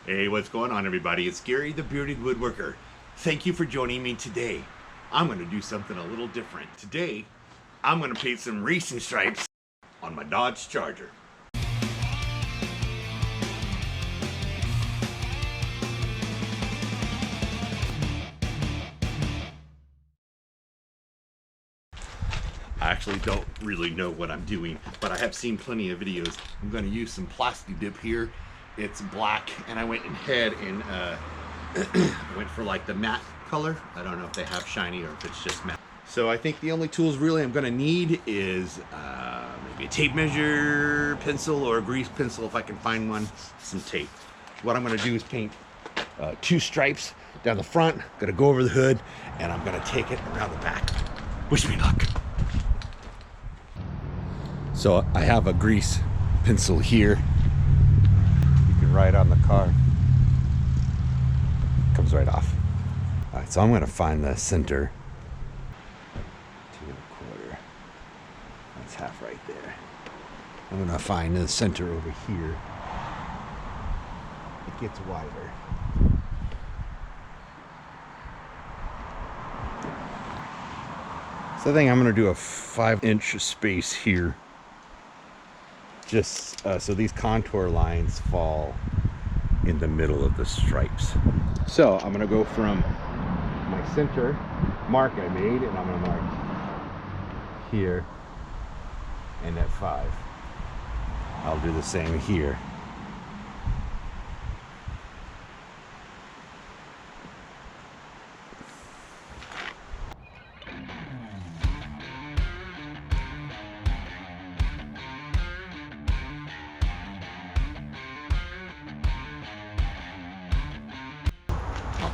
Hey, what's going on, everybody? It's Gary, the Bearded Woodworker. Thank you for joining me today. I'm going to do something a little different. Today, I'm going to paint some racing stripes on my Dodge Charger. I actually don't really know what I'm doing, but I have seen plenty of videos. I'm going to use some Plasti Dip here. It's black, and I went ahead and went for like the matte color. I don't know if they have shiny or if it's just matte. So I think the only tools really I'm going to need is maybe a tape measure, pencil, or a grease pencil if I can find one, some tape. What I'm going to do is paint 2 stripes down the front. Going to go over the hood, and I'm going to take it around the back. Wish me luck. So I have a grease pencil here. You can write on the car. Comes right off. All right, so I'm going to find the center. 2 1/4. That's half right there. I'm going to find the center over here. It gets wider. So I think I'm going to do a 5-inch space here. Just so these contour lines fall in the middle of the stripes. So I'm going to go from my center mark I made, and I'm going to mark here and at 5. I'll do the same here.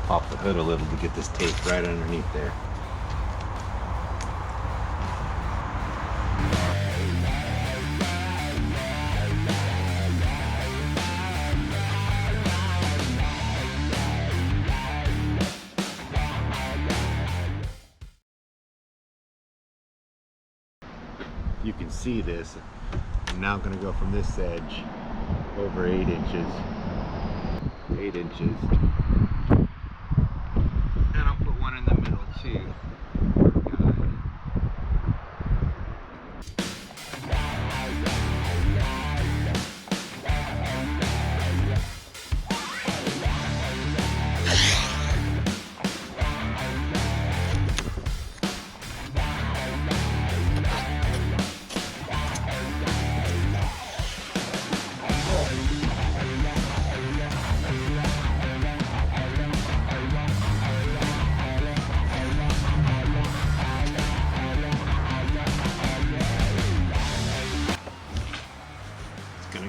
Pop the hood a little to get this tape right underneath there. You can see this. I'm now going to go from this edge over 8 inches. 8 inches. One in the middle too.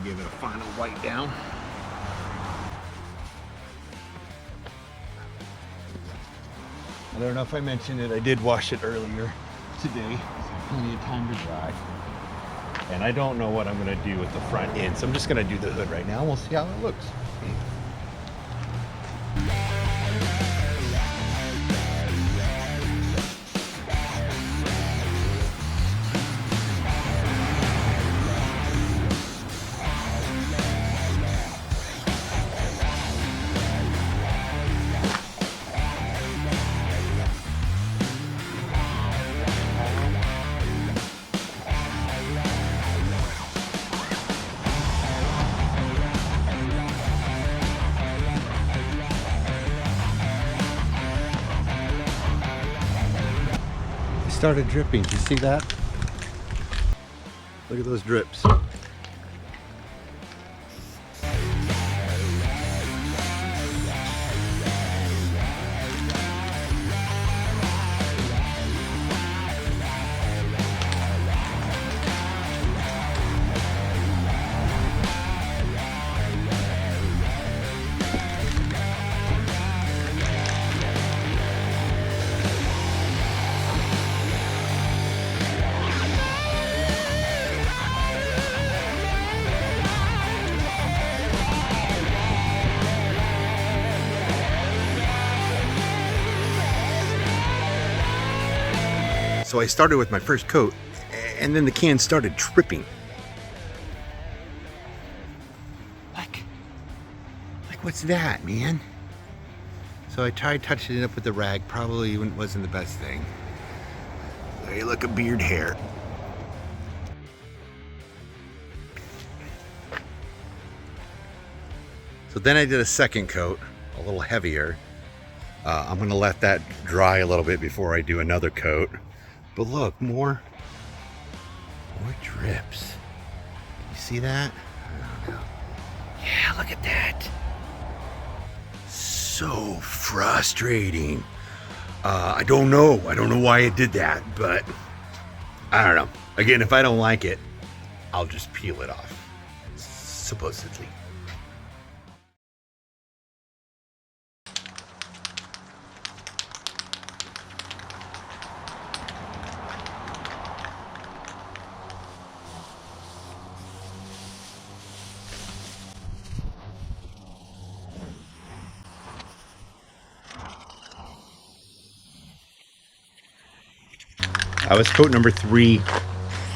Give it a final white down. I don't know if I mentioned it, I did wash it earlier today, so plenty of time to dry. And I don't know what I'm going to do with the front end, so I'm just going to do the hood right now. We'll see how it looks. Started dripping. Do you see that? Look at those drips. So I started with my first coat, and then the can started dripping. Like What's that, man? So I tried touching it up with the rag. Probably wasn't the best thing. Hey, look, a beard hair. So then I did a second coat, a little heavier. I'm gonna let that dry a little bit before I do another coat. But look, more drips. You see that? I don't know. Yeah, look at that. So frustrating. I don't know why it did that, but I don't know. Again, if I don't like it, I'll just peel it off, supposedly. That was coat number 3.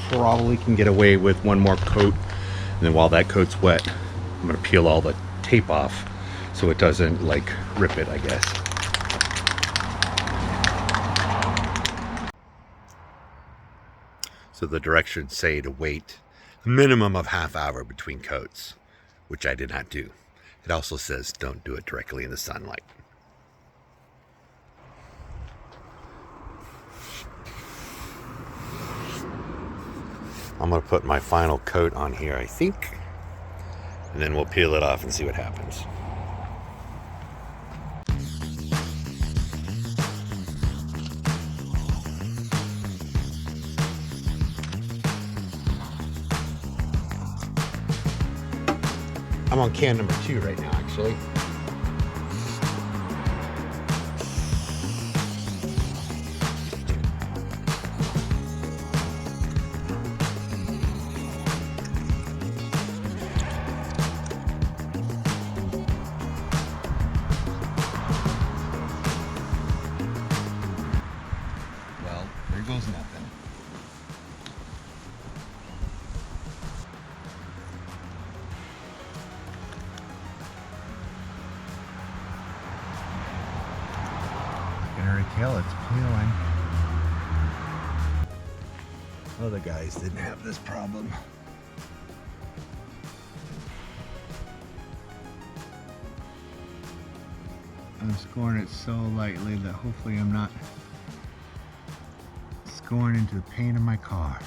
Probably can get away with one more coat. And then while that coat's wet, I'm gonna peel all the tape off so it doesn't like rip it, I guess. So the directions say to wait a minimum of half hour between coats, which I did not do. It also says don't do it directly in the sunlight. I'm gonna put my final coat on here, I think, and then we'll peel it off and see what happens. I'm on can number 2 right now, actually. Goes nothing. I can already tell it's peeling. Other guys didn't have this problem. I'm scoring it so lightly that hopefully I'm not going into the paint of my car.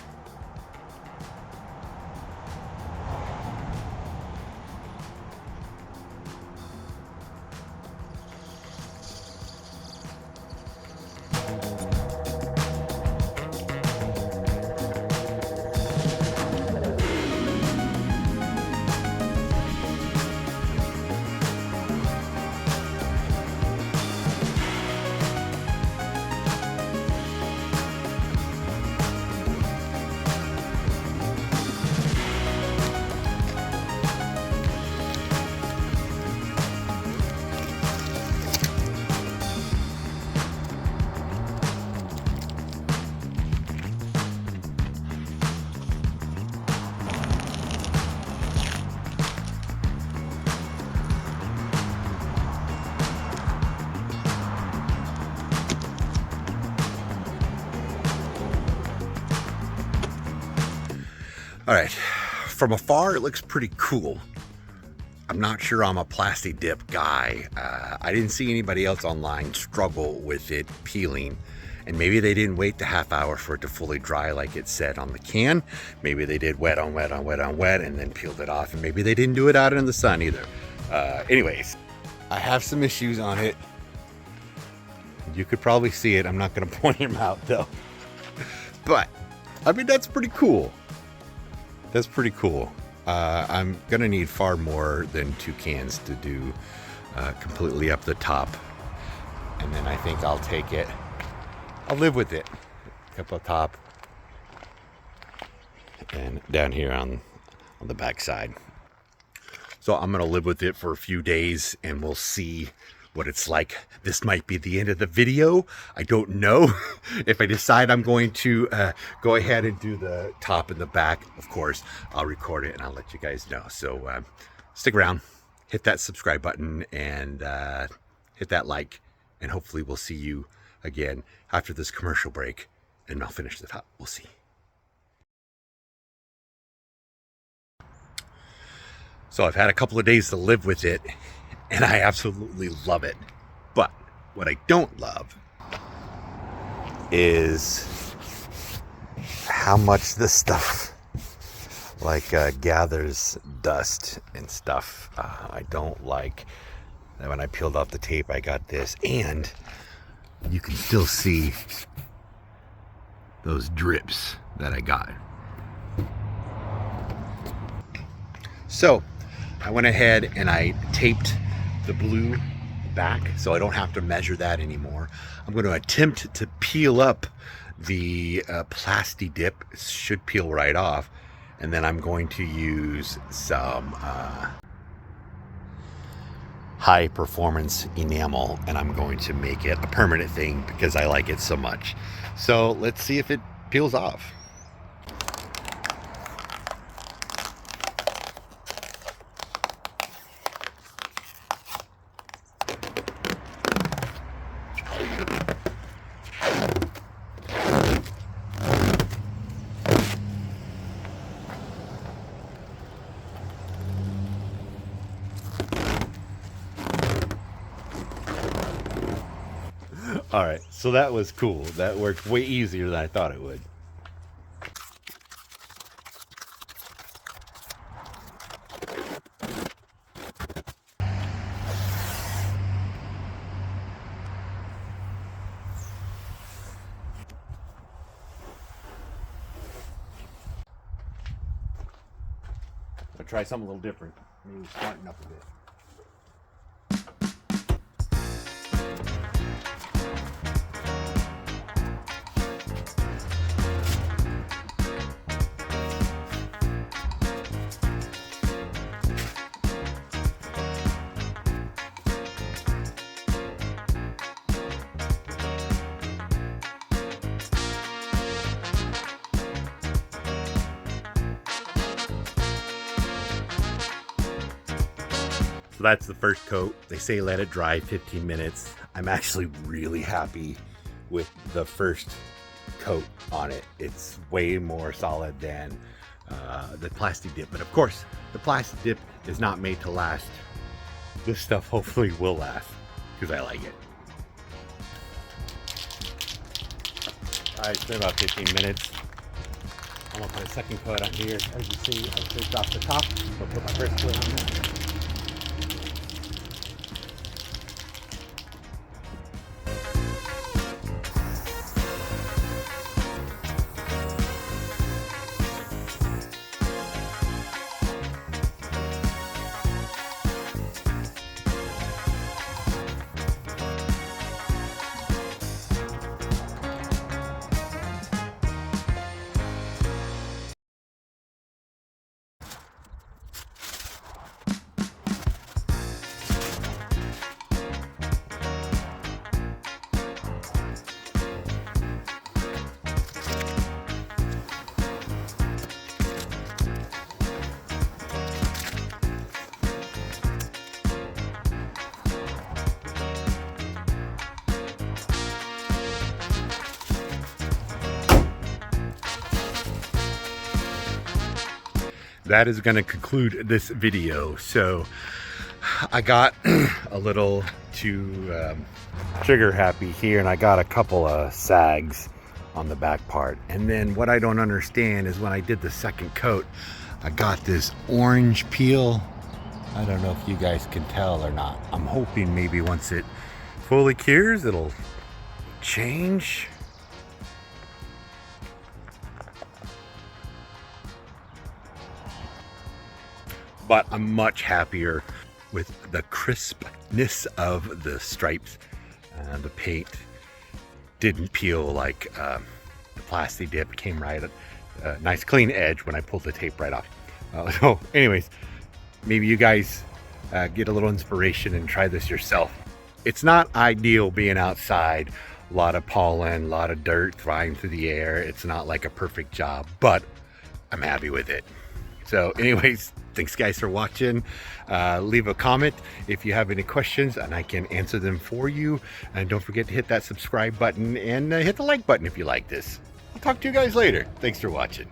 All right, from afar, it looks pretty cool. I'm not sure I'm a Plasti Dip guy. I didn't see anybody else online struggle with it peeling. And maybe they didn't wait the half hour for it to fully dry like it said on the can. Maybe they did wet on wet on wet on wet and then peeled it off. And maybe they didn't do it out in the sun either. Anyways, I have some issues on it. You could probably see it. I'm not gonna point them out though. But, I mean, that's pretty cool. That's pretty cool. I'm gonna need far more than 2 cans to do completely up the top. And then I think I'll take it. I'll live with it. Up on top and down here on the back side. So I'm gonna live with it for a few days and we'll see what it's like. This might be the end of the video. I don't know. If I decide I'm going to go ahead and do the top and the back, of course, I'll record it and I'll let you guys know. So stick around. hit that subscribe button and hit that like, and hopefully we'll see you again after this commercial break, and I'll finish the top. We'll see. So I've had a couple of days to live with it, and I absolutely love it. But what I don't love is how much this stuff gathers dust and stuff. I don't like that. When I peeled off the tape, I got this, and you can still see those drips that I got. So I went ahead and I taped the blue back so I don't have to measure that anymore. I'm going to attempt to peel up the Plasti Dip. It should peel right off. And then I'm going to use some High Performance enamel, and I'm going to make it a permanent thing because I like it so much. So let's see if it peels off. All right, so that was cool. That worked way easier than I thought it would. I'll try something a little different. Maybe smarten up a bit. So that's the first coat. They say let it dry 15 minutes. I'm actually really happy with the first coat on it. It's way more solid than the Plasti Dip. But of course, the Plasti Dip is not made to last. This stuff hopefully will last because I like it. All right, it's been about 15 minutes. I'm gonna put a second coat on here. As you see, I scraped off the top. I'll put my first coat on there. That is going to conclude this video. So I got a little too trigger happy here, and I got a couple of sags on the back part. And then what I don't understand is when I did the second coat, I got this orange peel. I don't know if you guys can tell or not. I'm hoping maybe once it fully cures, it'll change. But I'm much happier with the crispness of the stripes. The paint didn't peel like the Plasti Dip. Came right at a nice clean edge when I pulled the tape right off. So anyways, maybe you guys get a little inspiration and try this yourself. It's not ideal being outside. A lot of pollen, a lot of dirt flying through the air. It's not like a perfect job, but I'm happy with it. So anyways, thanks guys for watching. Leave a comment if you have any questions and I can answer them for you. And don't forget to hit that subscribe button and hit the like button if you like this. I'll talk to you guys later. Thanks for watching.